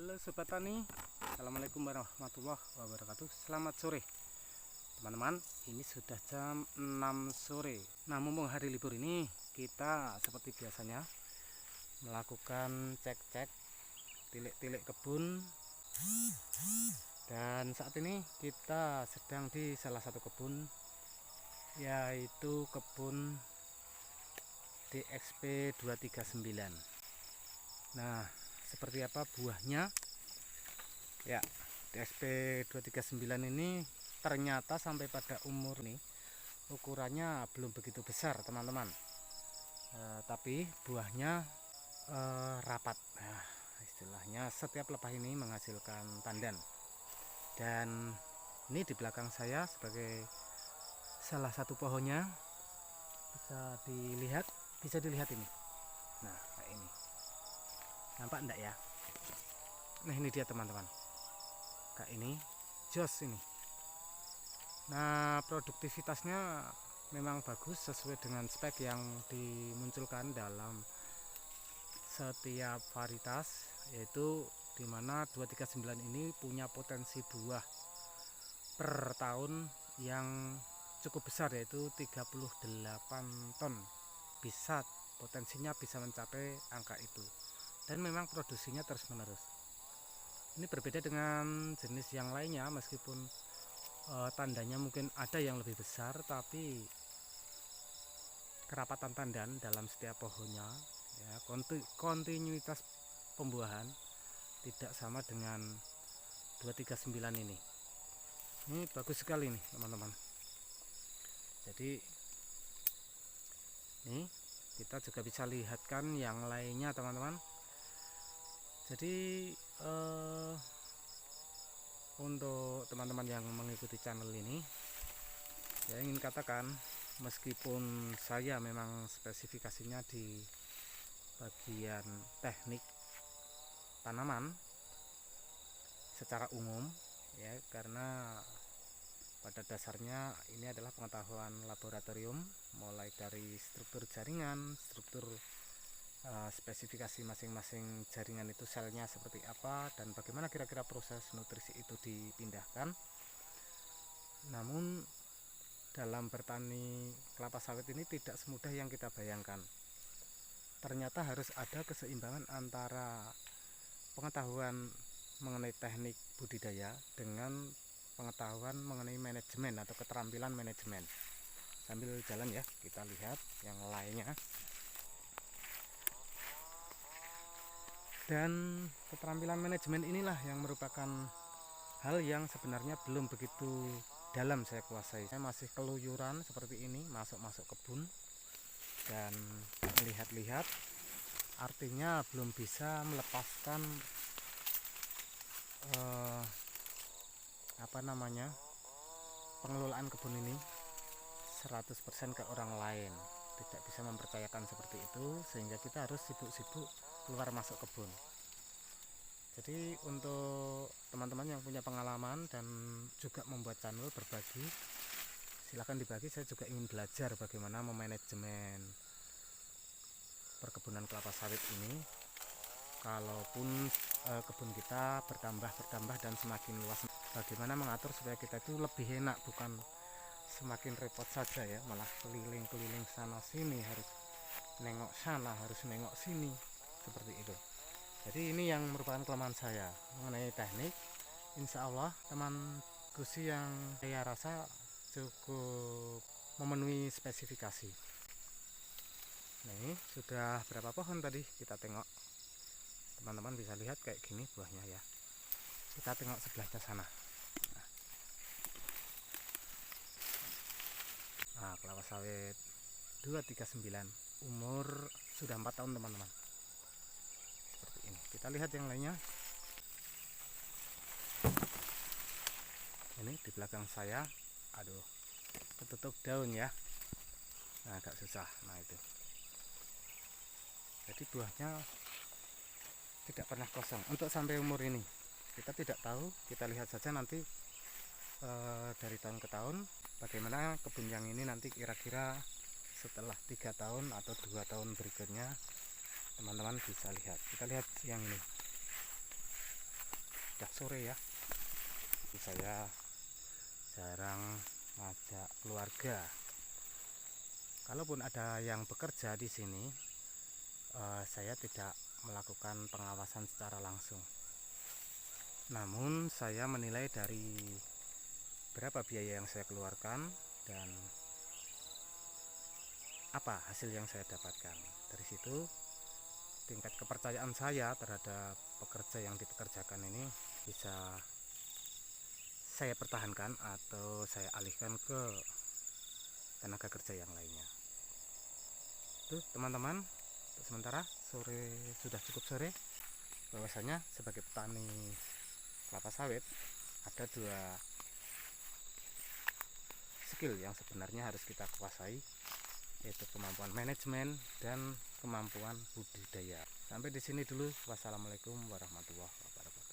Halo Sobat Tani, Assalamualaikum warahmatullahi wabarakatuh. Selamat sore teman-teman, ini sudah jam 6 sore. Nah, mumpung hari libur ini, kita seperti biasanya melakukan cek-cek tilik-tilik kebun. Dan saat ini kita sedang di salah satu kebun, yaitu kebun DXP 239. Nah, seperti apa buahnya? Ya, DXP 239 ini ternyata sampai pada umur nih ukurannya belum begitu besar teman-teman, tapi buahnya rapat. Nah, istilahnya setiap lebah ini menghasilkan tandan. Dan ini di belakang saya sebagai salah satu pohonnya, bisa dilihat ini. Nah, kayak ini. Nampak enggak ya? Nah, ini dia teman-teman. Kayak ini, jos ini. Nah, produktivitasnya memang bagus sesuai dengan spek yang dimunculkan dalam setiap varietas, yaitu dimana 239 ini punya potensi buah per tahun yang cukup besar, yaitu 38 ton. Potensinya bisa mencapai angka itu. Dan memang produksinya terus menerus. Ini berbeda dengan jenis yang lainnya, meskipun tandanya mungkin ada yang lebih besar, tapi kerapatan tandan dalam setiap pohonnya, ya, kontinuitas pembuahan tidak sama dengan 239 ini. Ini bagus sekali nih teman-teman. Jadi ini kita juga bisa lihatkan yang lainnya teman-teman. Jadi untuk teman-teman yang mengikuti channel ini, saya ingin katakan, meskipun saya memang spesifikasinya di bagian teknik tanaman secara umum, ya, karena pada dasarnya ini adalah pengetahuan laboratorium, mulai dari struktur jaringan, struktur spesifikasi masing-masing jaringan itu selnya seperti apa, dan bagaimana kira-kira proses nutrisi itu dipindahkan. Namun dalam bertani kelapa sawit ini tidak semudah yang kita bayangkan. Ternyata harus ada keseimbangan antara pengetahuan mengenai teknik budidaya dengan pengetahuan mengenai manajemen atau keterampilan manajemen. Sambil jalan ya, kita lihat yang lainnya. Dan keterampilan manajemen inilah yang merupakan hal yang sebenarnya belum begitu dalam saya kuasai. Saya masih keluyuran seperti ini, masuk-masuk kebun dan melihat-lihat, artinya belum bisa melepaskan pengelolaan kebun ini 100% ke orang lain. Tidak bisa mempercayakan seperti itu, sehingga kita harus sibuk-sibuk keluar masuk kebun. Jadi untuk teman-teman yang punya pengalaman dan juga membuat channel berbagi, silahkan dibagi. Saya juga ingin belajar bagaimana memanajemen perkebunan kelapa sawit ini. Kalaupun kebun kita bertambah dan semakin luas, bagaimana mengatur supaya kita itu lebih enak, bukan semakin repot saja ya, malah keliling-keliling sana sini, harus nengok sana, harus nengok sini, seperti itu. Jadi ini yang merupakan kelemahan saya mengenai teknik. Insya Allah teman Gusi yang saya rasa cukup memenuhi spesifikasi. Nah, ini sudah berapa pohon tadi kita tengok, teman-teman bisa lihat kayak gini buahnya ya. Kita tengok sebelahnya sana. Nah, kelapa sawit 239 umur sudah 4 tahun teman-teman. Seperti ini. Kita lihat yang lainnya. Ini di belakang saya, aduh, ketutup daun ya. Nah, agak susah. Nah, itu. Jadi buahnya tidak pernah kosong untuk sampai umur ini. Kita tidak tahu, kita lihat saja nanti dari tahun ke tahun bagaimana kebun yang ini nanti kira-kira setelah 3 tahun atau 2 tahun berikutnya. Teman-teman bisa lihat. Kita lihat yang ini. sore ya. Saya jarang ngajak keluarga. Kalaupun ada yang bekerja di sini, saya tidak melakukan pengawasan secara langsung. Namun saya menilai dari berapa biaya yang saya keluarkan dan apa hasil yang saya dapatkan. Dari situ tingkat kepercayaan saya terhadap pekerja yang dipekerjakan ini bisa saya pertahankan atau saya alihkan ke tenaga kerja yang lainnya. Tuh teman-teman, untuk sementara sudah cukup sore. Bahwasanya sebagai petani kelapa sawit ada 2 skill yang sebenarnya harus kita kuasai, yaitu kemampuan manajemen dan kemampuan budidaya. Sampai di sini dulu. Wassalamualaikum warahmatullahi wabarakatuh.